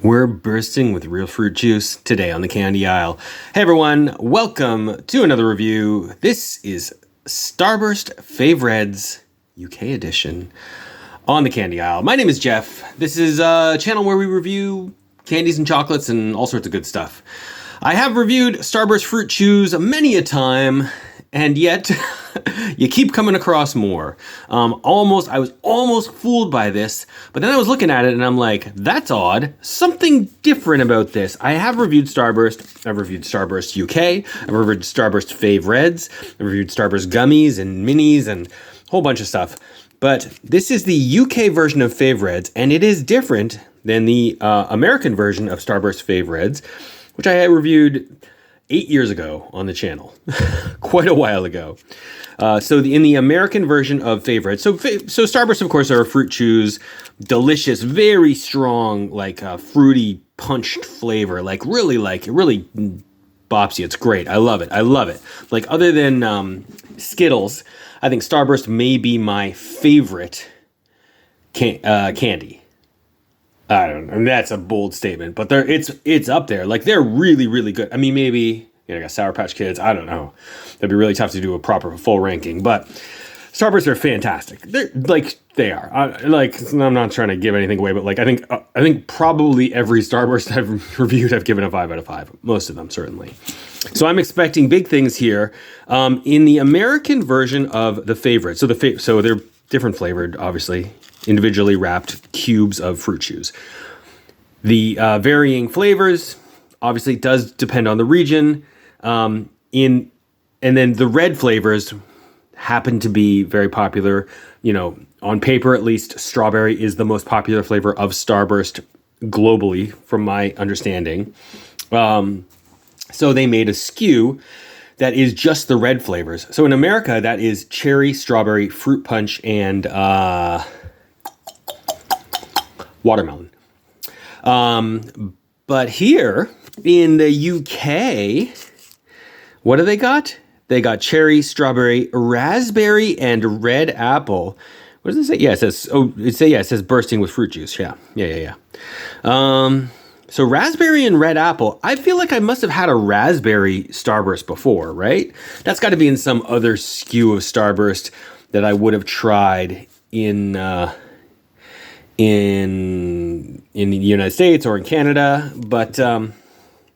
We're bursting with real fruit juice today on the candy aisle. Hey everyone, welcome to another review. This is Starburst FaveREDs UK edition on the candy aisle. My name is Jeff. This is a channel where we review candies and chocolates and all sorts of good stuff. I have reviewed Starburst fruit chews many a time, and yet you keep coming across more. I was almost fooled by this, but then I was looking at it and I'm like, that's odd. Something different about this. I have reviewed Starburst. I've reviewed Starburst UK. I've reviewed Starburst FaveREDs. I've reviewed Starburst gummies and minis and a whole bunch of stuff. But this is the UK version of FaveREDs, and it is different than the American version of Starburst FaveREDs, which I reviewed 8 years ago on the channel, quite a while ago. In the American version of FaveREDs, so Starburst, of course, are fruit chews, delicious, very strong, fruity punched flavor, really bops you. It's great. I love it. Like, other than Skittles, I think Starburst may be my favorite candy. I don't know. I mean, that's a bold statement, but it's up there. Like, they're really, really good. I mean, maybe, I got Sour Patch Kids. I don't know. That'd be really tough to do a proper full ranking, but Starburst are fantastic. They are. I'm not trying to give anything away, but I think probably every Starburst I've reviewed, I've given a 5 out of 5. Most of them, certainly. So I'm expecting big things here. In the American version of the FaveRED, so they're different flavored, obviously, individually wrapped cubes of fruit chews. The varying flavors obviously does depend on the region. And then the red flavors happen to be very popular. On paper, at least, strawberry is the most popular flavor of Starburst globally, from my understanding. So they made a SKU that is just the red flavors. So in America, that is cherry, strawberry, fruit punch, and watermelon. But here in the UK, what do they got? They got cherry, strawberry, raspberry, and red apple. What does it say? Yeah, it says bursting with fruit juice. Yeah. So raspberry and red apple. I feel like I must have had a raspberry Starburst before, right? That's got to be in some other SKU of Starburst that I would have tried in the United States or in Canada, but I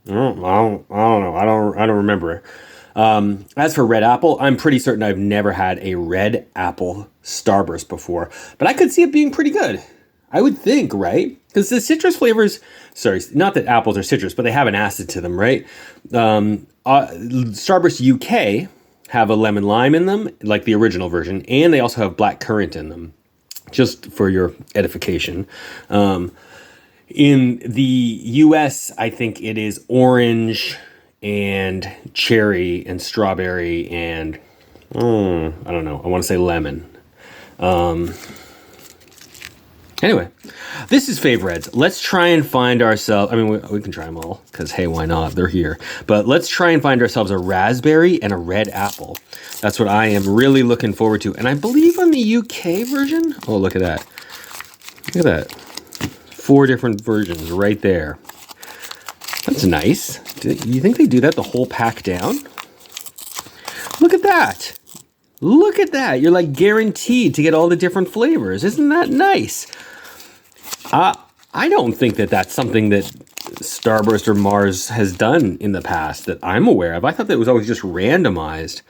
don't know. I don't remember. As for red apple, I'm pretty certain I've never had a red apple Starburst before, but I could see it being pretty good. I would think, right? Because the citrus flavors, not that apples are citrus, but they have an acid to them, right? Starburst UK have a lemon lime in them, like the original version, and they also have black currant in them, just for your edification. In the US, I think it is orange and cherry and strawberry and, I don't know, I want to say lemon. Anyway, this is FaveREDs. Let's try and find ourselves, we can try them all, because hey, why not? They're here. But let's try and find ourselves a raspberry and a red apple. That's what I am really looking forward to. And I believe on the UK version, oh, look at that. Look at that. 4 different versions right there. That's nice. Do you think they do that the whole pack down? Look at that. Look at that. You're guaranteed to get all the different flavors. Isn't that nice? I don't think that that's something that Starburst or Mars has done in the past that I'm aware of. I thought that it was always just randomized.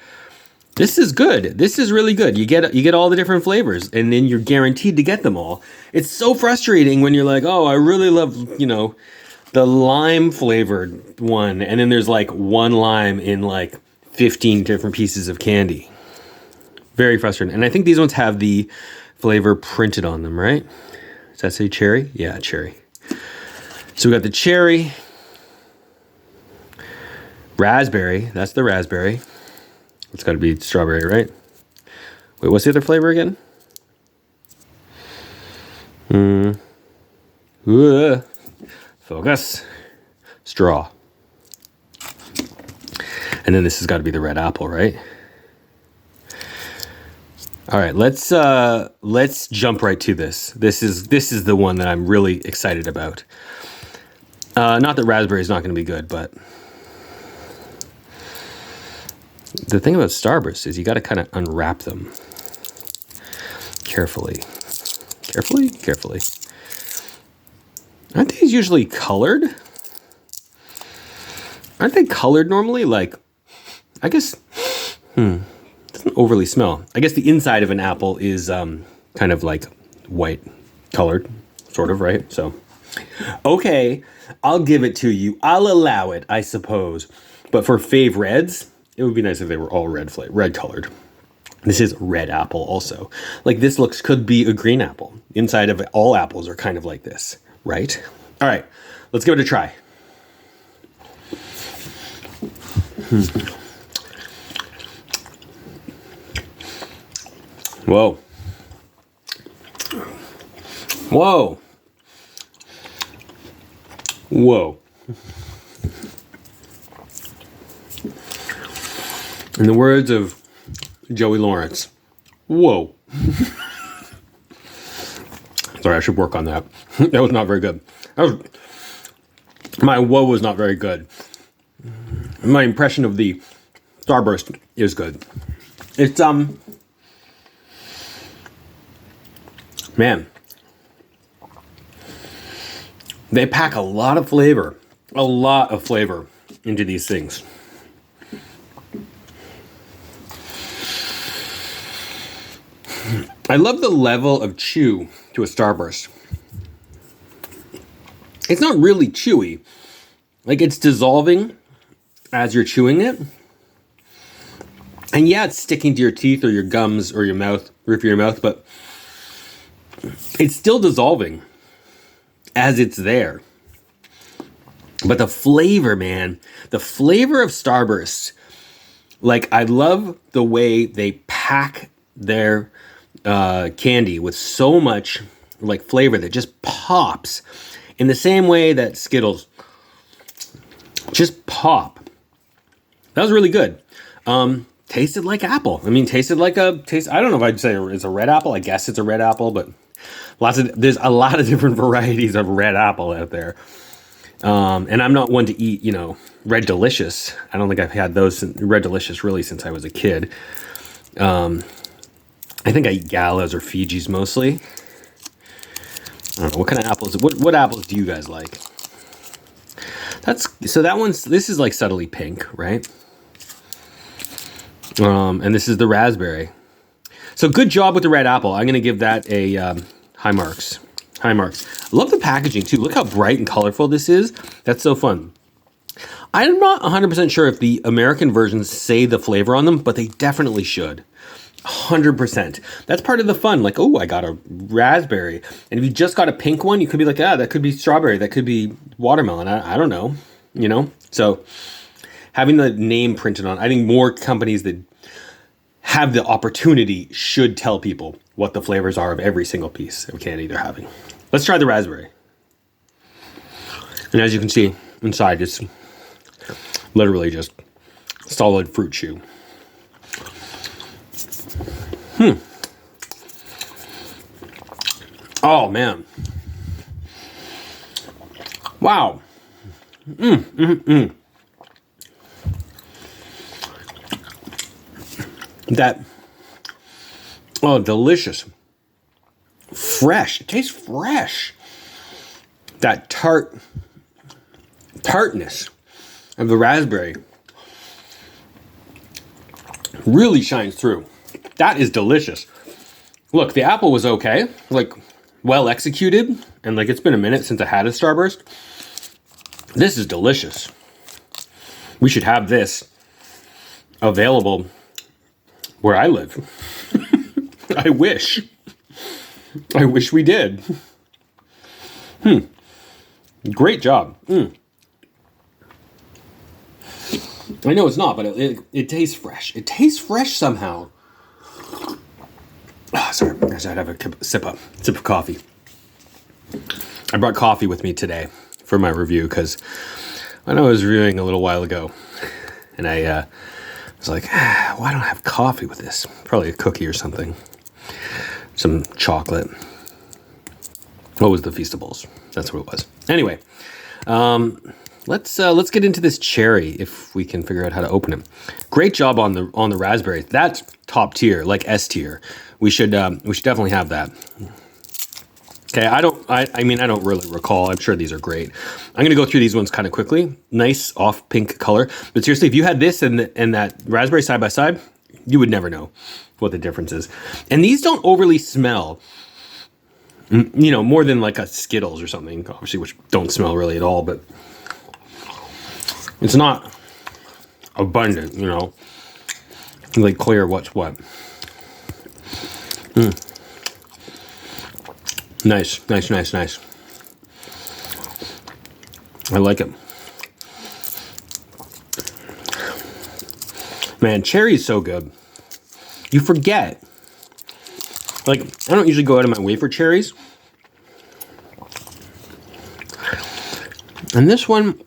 This is good. This is really good. You get all the different flavors, and then you're guaranteed to get them all. It's so frustrating when you're like, oh, I really love, the lime flavored one, and then there's one lime in 15 different pieces of candy. Very frustrating. And I think these ones have the flavor printed on them, right? Does that say cherry? Yeah, cherry. So we got the cherry, raspberry. That's the raspberry. It's got to be strawberry, right? Wait, what's the other flavor again? Focus. Straw. And then this has got to be the red apple, right? All right, let's jump right to this. This is the one that I'm really excited about. Not that raspberry is not going to be good, but the thing about Starburst is you got to kind of unwrap them carefully. Carefully. Aren't these usually colored? Aren't they colored normally? Like, I guess, doesn't overly smell. I guess the inside of an apple is kind of like white colored, sort of, right? So, okay, I'll give it to you. I'll allow it, I suppose. But for FaveREDs, it would be nice if they were all red colored. This is red apple also. Like this could be a green apple. Inside of all apples are kind of like this, right? All right, let's give it a try. Whoa. Whoa. Whoa. In the words of Joey Lawrence, whoa. Sorry, I should work on that. That was not very good. My whoa was not very good. My impression of the Starburst is good. It's, man. They pack a lot of flavor into these things. I love the level of chew to a Starburst. It's not really chewy. Like it's dissolving as you're chewing it. And yeah, it's sticking to your teeth or your gums or your mouth, roof of your mouth, but it's still dissolving as it's there. But the flavor, man, the flavor of Starburst, like I love the way they pack their candy with so much like flavor that just pops in the same way that Skittles just pop. That was really good. Tasted like apple. I mean, I don't know if I'd say it's a red apple. I guess it's a red apple, but there's a lot of different varieties of red apple out there. And I'm not one to eat, Red Delicious. I don't think I've had those Red Delicious really since I was a kid. I think I eat Galas or Fijis mostly. I don't know, what kind of apples, what apples do you guys like? This is like subtly pink, right? And this is the raspberry. So good job with the red apple. I'm going to give that a high marks. High marks. I love the packaging too. Look how bright and colorful this is. That's so fun. I'm not 100% sure if the American versions say the flavor on them, but they definitely should. 100%. That's part of the fun. Like, oh, I got a raspberry. And if you just got a pink one, you could be like, that could be strawberry. That could be watermelon. I don't know, So having the name printed on, I think more companies that have the opportunity should tell people what the flavors are of every single piece of candy they're having. Let's try the raspberry. And as you can see inside, it's literally just solid fruit chew. Oh, man. Wow. Delicious. Fresh. It tastes fresh. That tartness of the raspberry really shines through. That is delicious. Look, the apple was okay, like well executed, and like it's been a minute since I had a Starburst. This is delicious. We should have this available where I live. I wish we did. Great job. I know it's not, but it tastes fresh. It tastes fresh somehow. Sorry, I should have a sip of coffee. I brought coffee with me today for my review because I know I was reviewing a little while ago, and I was like, why don't I have coffee with this? Probably a cookie or something. Some chocolate. What was the Feastables? That's what it was. Anyway, Let's get into this cherry if we can figure out how to open it. Great job on the raspberries. That's top tier, like S tier. We should definitely have that. Okay, I mean, I don't really recall. I'm sure these are great. I'm gonna go through these ones kind of quickly. Nice off pink color. But seriously, if you had this and that raspberry side by side, you would never know what the difference is. And these don't overly smell, you know, more than like a Skittles or something, obviously, which don't smell really at all, but it's not abundant, you know, like clear what's what. Nice. I like it. Man, cherry is so good. You forget. Like, I don't usually go out of my way for cherries. And this one,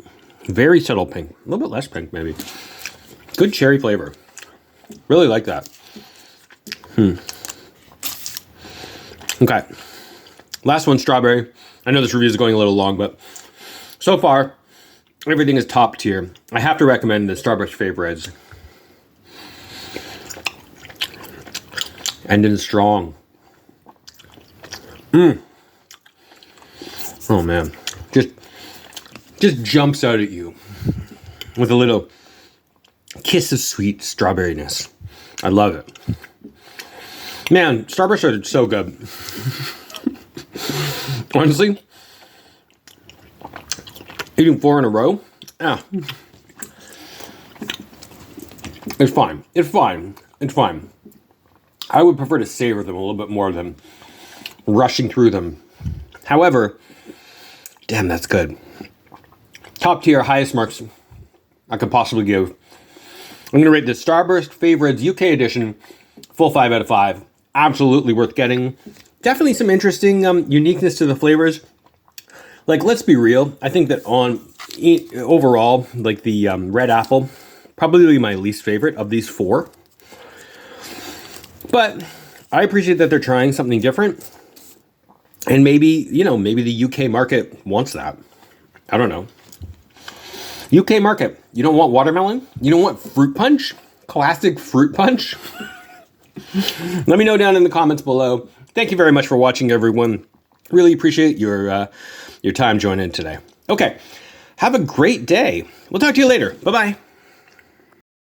very subtle pink. A little bit less pink, maybe. Good cherry flavor. Really like that. Okay. Last one, strawberry. I know this review is going a little long, but so far, everything is top tier. I have to recommend the Starburst FaveREDs. And in strong. Oh man, just jumps out at you with a little kiss of sweet strawberryness. I love it. Man, Starburst are so good. Honestly, eating 4 in a row, it's fine. It's fine. I would prefer to savor them a little bit more than rushing through them. However, damn, that's good. Top tier, highest marks I could possibly give. I'm going to rate the Starburst FaveREDs UK edition full 5 out of 5. Absolutely worth getting. Definitely some interesting uniqueness to the flavors. Like, let's be real. I think that overall, like the red apple, probably my least favorite of these 4. But I appreciate that they're trying something different. And maybe, you know, maybe the UK market wants that. I don't know. UK market, you don't want watermelon? You don't want fruit punch? Classic fruit punch? Let me know down in the comments below. Thank you very much for watching, everyone. Really appreciate your time joining in today. Okay, have a great day. We'll talk to you later. Bye-bye.